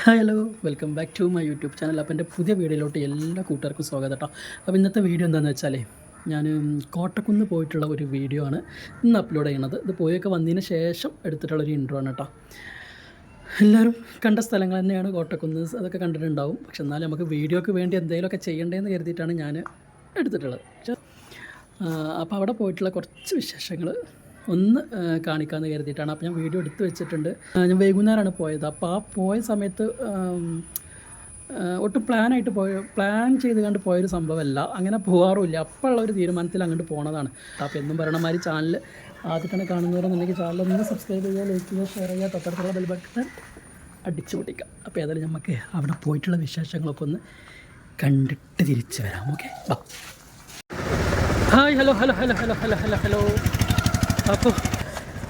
Hi hello welcome back to my YouTube channel. അപ്പോൾ എൻ്റെ പുതിയ വീഡിയോയിലോട്ട് എല്ലാ കൂട്ടുകാർക്കും സ്വാഗതം കേട്ടോ. അപ്പോൾ ഇന്നത്തെ വീഡിയോ എന്താണെന്ന് വെച്ചാൽ ഞാൻ കോട്ടക്കുന്ന് പോയിട്ടുള്ള ഒരു വീഡിയോ ആണ് ഇന്ന് അപ്ലോഡ് ചെയ്യണത്. ഇത് പോയൊക്കെ വന്നതിന് ശേഷം എടുത്തിട്ടുള്ളൊരു ഇൻട്രോ ആണ് കേട്ടോ. എല്ലാവരും കണ്ട സ്ഥലങ്ങൾ തന്നെയാണ് കോട്ടക്കുന്ന്, അതൊക്കെ കണ്ടിട്ടുണ്ടാവും. പക്ഷെ എന്നാലും നമുക്ക് വീഡിയോക്ക് വേണ്ടി എന്തെങ്കിലുമൊക്കെ ചെയ്യണ്ടേന്ന് കരുതിയിട്ടാണ് ഞാൻ എടുത്തിട്ടുള്ളത്. അപ്പോൾ അവിടെ പോയിട്ടുള്ള കുറച്ച് വിശേഷങ്ങൾ ഒന്ന് കാണിക്കാമെന്ന് കരുതിയിട്ടാണ്. അപ്പോൾ ഞാൻ വീഡിയോ എടുത്ത് വെച്ചിട്ടുണ്ട്. ഞാൻ വൈകുന്നേരമാണ് പോയത്. അപ്പോൾ ആ പോയ സമയത്ത് ഒട്ടും പ്ലാൻ ചെയ്ത് കണ്ട് പോയൊരു സംഭവമല്ല, അങ്ങനെ പോകാറുമില്ല. അപ്പോൾ ഉള്ള ഒരു തീരുമാനത്തിൽ അങ്ങോട്ട് പോണതാണ്. അപ്പോൾ എന്നും പറയണ മാതിരി ചാനൽ ആദ്യമായിട്ടാണ് കാണുന്നവരെന്നുണ്ടെങ്കിൽ ചാനൽ ഒന്ന് സബ്സ്ക്രൈബ് ചെയ്യുക, ലൈക്ക് ചെയ്യുക, ഷെയർ ചെയ്യുക, തൊട്ടടുത്തുള്ള ബെൽ ബട്ടൺ അടിച്ചു പൊട്ടിക്കാം. അപ്പോൾ ഏതായാലും നമുക്ക് അവിടെ പോയിട്ടുള്ള വിശേഷങ്ങളൊക്കെ ഒന്ന് കണ്ടിട്ട് തിരിച്ചു വരാം. Okay, hi hello hello hello hello hello hello hello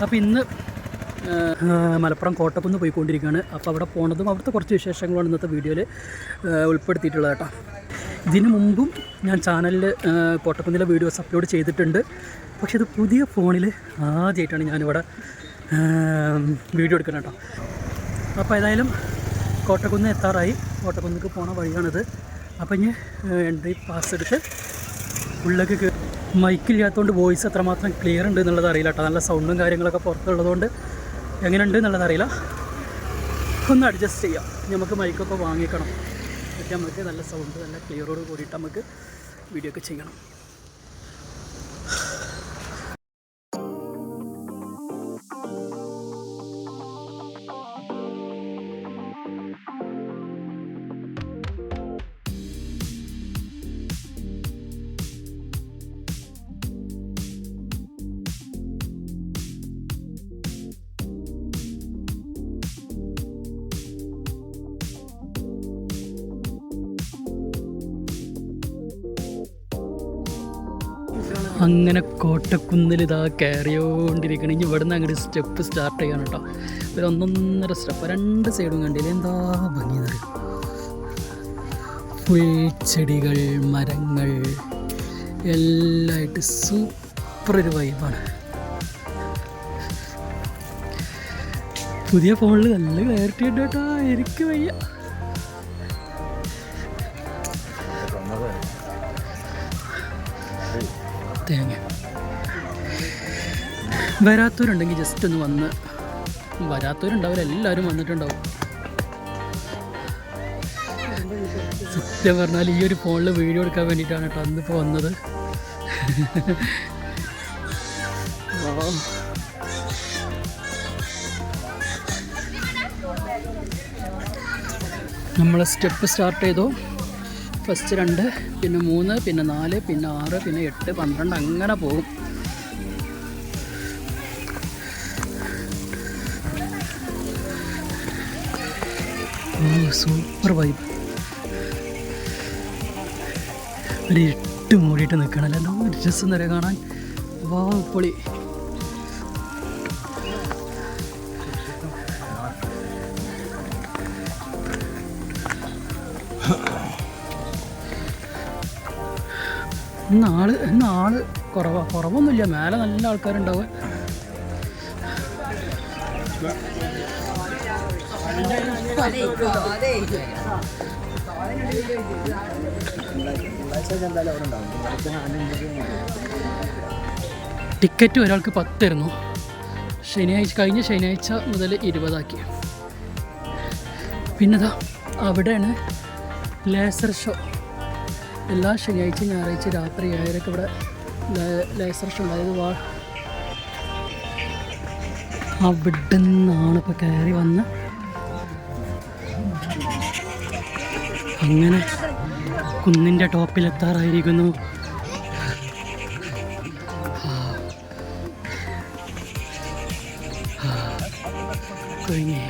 അപ്പോൾ ഇന്ന് മലപ്പുറം കോട്ടക്കുന്ന് പോയിക്കൊണ്ടിരിക്കുകയാണ്. അപ്പോൾ അവിടെ പോണതും അവിടുത്തെ കുറച്ച് വിശേഷങ്ങളാണ് ഇന്നത്തെ വീഡിയോയിൽ ഉൾപ്പെടുത്തിയിട്ടുള്ളത് കേട്ടോ. ഇതിനു മുമ്പും ഞാൻ ചാനലിൽ കോട്ടക്കുന്നിലെ വീഡിയോസ് അപ്ലോഡ് ചെയ്തിട്ടുണ്ട്. പക്ഷേ ഇത് പുതിയ ഫോണിൽ ആദ്യമായിട്ടാണ് ഞാനിവിടെ വീഡിയോ എടുക്കുന്നത് കേട്ടോ. അപ്പോൾ ഏതായാലും കോട്ടക്കുന്ന് എത്താറായി. കോട്ടക്കുന്നിക്ക് പോണ വഴിയാണിത്. അപ്പോൾ ഇനി എൻട്രി പാസ് എടുത്ത് ഉള്ളിലേക്ക് മൈക്കില്ലാത്തതുകൊണ്ട് വോയിസ് എത്രമാത്രം ക്ലിയർ ഉണ്ട് എന്നുള്ളത് അറിയില്ല കേട്ടോ. നല്ല സൗണ്ടും കാര്യങ്ങളൊക്കെ പുറത്തുള്ളതുകൊണ്ട് എങ്ങനെയുണ്ട് എന്നുള്ളത് അറിയില്ല. ഒന്ന് അഡ്ജസ്റ്റ് ചെയ്യാം. നമുക്ക് മൈക്കൊക്കെ വാങ്ങിക്കണം. എന്നിട്ട് നമുക്ക് നല്ല സൗണ്ട് നല്ല ക്ലിയറോട് കൂടിയിട്ട് നമുക്ക് വീഡിയോ ഒക്കെ ചെയ്യണം. അങ്ങനെ കോട്ടക്കുന്നിൽ ഇതാ കയറിയോണ്ടിരിക്കണം. ഇനി ഇവിടെ നിന്ന് അങ്ങോട്ട് സ്റ്റെപ്പ് സ്റ്റാർട്ട് ചെയ്യണം കേട്ടോ. ഒരു 1.5 സ്റ്റെപ്പ്, 2 സൈഡും കണ്ടില്ല, എന്താ ഭംഗി എന്നറിയാം. ഫുൾ ചെടികൾ, മരങ്ങൾ എല്ലാമായിട്ട് സൂപ്പർ ഒരു വൈബാണ്. പുതിയ ഫോണിൽ നല്ല ക്ലാരിറ്റി ഉണ്ട് കേട്ടോ. എനിക്ക് വയ്യ. തേങ്ങ വരാത്തവരുണ്ടെങ്കിൽ ജസ്റ്റ് ഒന്ന് വന്ന്, വരാത്തവരുണ്ടാവില്ല, എല്ലാവരും വന്നിട്ടുണ്ടാവും. സത്യം പറഞ്ഞാൽ ഈ ഒരു ഫോണിൽ വീഡിയോ എടുക്കാൻ വേണ്ടിയിട്ടാണ് കേട്ടോ അന്നിപ്പോൾ വന്നത്. നമ്മൾ സ്റ്റെപ്പ് സ്റ്റാർട്ട് ചെയ്തു. ഫസ്റ്റ് 2, പിന്നെ 3, പിന്നെ 4, പിന്നെ 6, പിന്നെ 8, 12 അങ്ങനെ പോകും. Super vibe. ഒരു ഇട്ട് മൂടിയിട്ട് നിൽക്കണല്ലോ, എന്തോ ഒരു രസം വരെ കാണാൻ. വാ പൊളി. ഇന്നാള് കുറവൊന്നുമില്ല. മേലെ നല്ല ആൾക്കാരുണ്ടാവുക. ടിക്കറ്റ് ഒരാൾക്ക് 10 ആയിരുന്നു. കഴിഞ്ഞ ശനിയാഴ്ച മുതൽ 20 ആക്കി. പിന്നെതാ അവിടെയാണ് ലേസർ ഷോ. എല്ലാ ശനിയാഴ്ച ഞായറാഴ്ച രാത്രി 7:00 ഇവിടെ ലേസർ ഷോ ഉണ്ടായത്. അവിടെ നിന്നാണ് ഇപ്പോൾ കയറി വന്ന് അങ്ങനെ കുന്നിൻ്റെ ടോപ്പിലെത്താറായിരിക്കുന്നു. കഴിഞ്ഞേ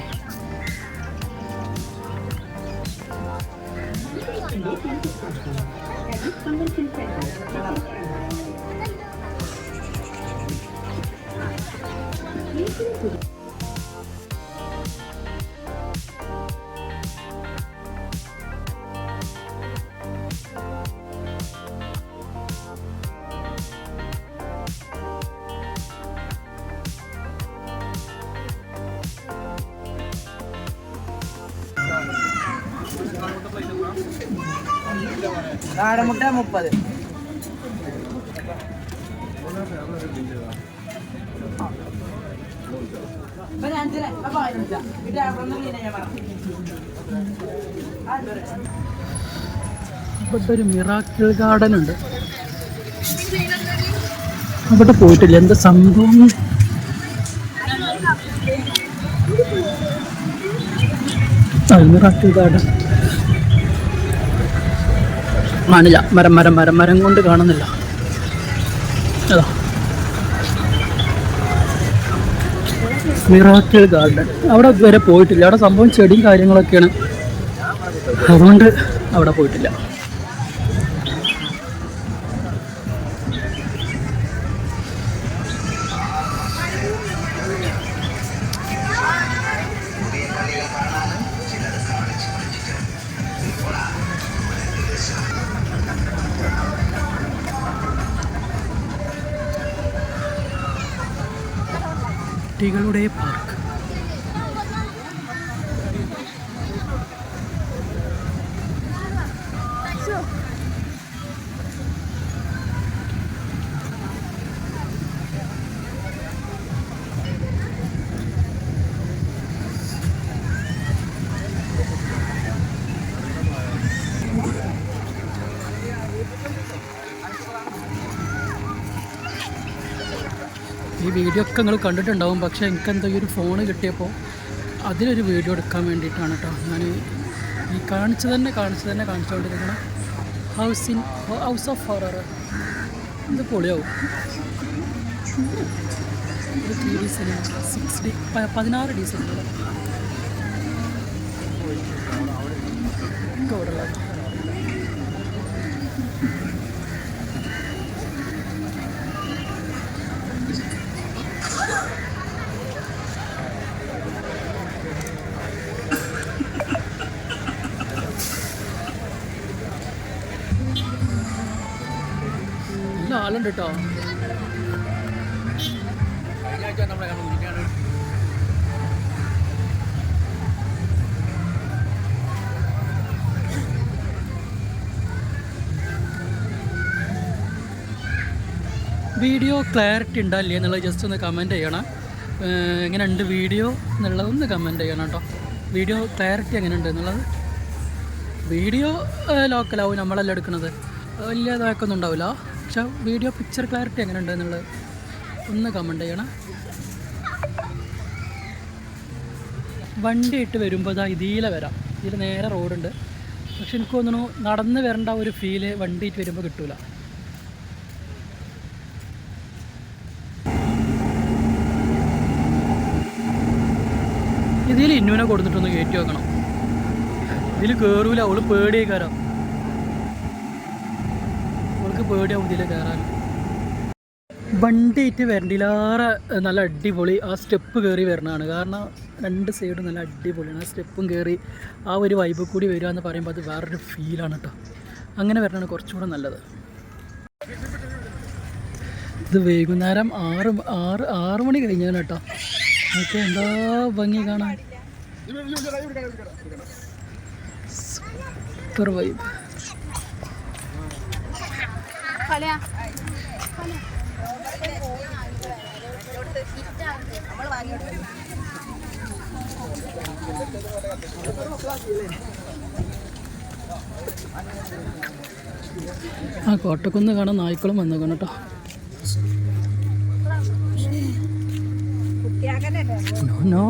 കാടമുട്ട 30. ഇവിടെ ഒരു മിറാക്കിൾ ഗാർഡൻ ഉണ്ട്. അവിടെ പോയിട്ടില്ല, എന്താ സംഭവം? മിറാക്കിൾ ഗാർഡൻ കാണില്ല. മരം കൊണ്ട് കാണുന്നില്ല. അതാ മിറാക്കിൾ ഗാർഡൻ. അവിടെ വരെ പോയിട്ടില്ല. അവിടെ സംഭവം ചെടിയും കാര്യങ്ങളൊക്കെയാണ്, അതുകൊണ്ട് അവിടെ പോയിട്ടില്ല. കുട്ടികളുടെ പാർക്ക്. ഈ വീഡിയോ ഒക്കെ നിങ്ങൾ കണ്ടിട്ടുണ്ടാവും, പക്ഷേ എനിക്ക് എന്താ ഈ ഒരു ഫോൺ കിട്ടിയപ്പോൾ അതിലൊരു വീഡിയോ എടുക്കാൻ വേണ്ടിയിട്ടാണ് കേട്ടോ ഞാൻ ഈ കാണിച്ചു തന്നെ കാണിച്ചുകൊണ്ടിരിക്കണം. House of horror. ഇത് പൊളിയാവും. ഇത് 3D cinema 6D 16D cinema ഇവിടെ ഉള്ളത്. നല്ല ആളുണ്ട് കേട്ടോ. വീഡിയോ ക്ലാരിറ്റി ഉണ്ടല്ലേ എന്നുള്ളത് ജസ്റ്റ് ഒന്ന് കമൻറ്റ് ചെയ്യണം. എങ്ങനെയുണ്ട് വീഡിയോ എന്നുള്ളതൊന്ന് കമൻറ്റ് ചെയ്യണം കേട്ടോ. വീഡിയോ ക്ലാരിറ്റി എങ്ങനെയുണ്ട് എന്നുള്ളത്. വീഡിയോ ലോക്കലാവും, നമ്മളെല്ലാം എടുക്കുന്നത്, വലിയ ഇതാക്കൊന്നും ഉണ്ടാവില്ല. പക്ഷെ വീഡിയോ പിക്ചർ ക്ലാരിറ്റി എങ്ങനെയുണ്ട് എന്നുള്ളത് ഒന്ന് കമൻറ്റ് ചെയ്യണം. വണ്ടി ഇട്ട് വരുമ്പോൾ ഇതാ ഇതിലെ വരാം. ഇതിൽ നേരെ റോഡുണ്ട്, പക്ഷെ എനിക്ക് തോന്നുന്നു നടന്ന് വരേണ്ട ഒരു ഫീല് വണ്ടി ഇട്ട് വരുമ്പോൾ കിട്ടൂല. ഇതിൽ ഇന്നുവിനെ കൊടുത്തിട്ടൊന്ന് കയറ്റി വെക്കണം. ഇതിൽ കയറൂല, അവള് പേടിയേക്കാരോ, അവൾക്ക് പേടിയാവും ഇതിൽ കയറാൻ. വണ്ടിയിട്ട് വരണ്ടിലേറെ നല്ല അടിപൊളി ആ സ്റ്റെപ്പ് കയറി വരണതാണ്. കാരണം രണ്ട് സൈഡും നല്ല അടിപൊളിയാണ്. ആ സ്റ്റെപ്പും കയറി ആ ഒരു വൈബ് കൂടി വരിക എന്ന് പറയുമ്പോൾ അത് വേറൊരു ഫീലാണ് കേട്ടോ. അങ്ങനെ വരണതാണ് കുറച്ചുകൂടെ നല്ലത്. ഇത് വൈകുന്നേരം 6 മണി കഴിഞ്ഞാണ് കേട്ടോ. ഓക്കെ, എന്താ ഭംഗി കാണാൻ. Super vibe. ആ കോട്ടക്കുന്ന് കാണാൻ നായ്ക്കളും വന്നേക്കണം കേട്ടോ. നോ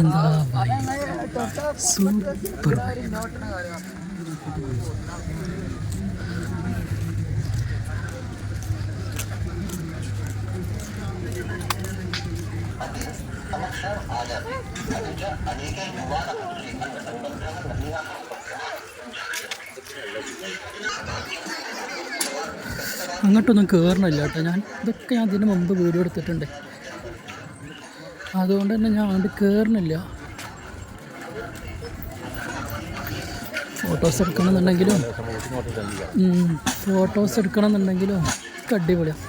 എന്താ സൂപ്പർ. അങ്ങോട്ടൊന്നും കയറണില്ല കേട്ടോ. ഇതൊക്കെ ഞാൻ ഇതിന് മുമ്പ് വീഡിയോ എടുത്തിട്ടുണ്ട്, അതുകൊണ്ട് തന്നെ ഞാൻ അങ്ങോട്ട് കയറണില്ല. ഫോട്ടോസ് എടുക്കണമെന്നുണ്ടെങ്കിലും ഒക്കെ അടിപൊളിയാണ്.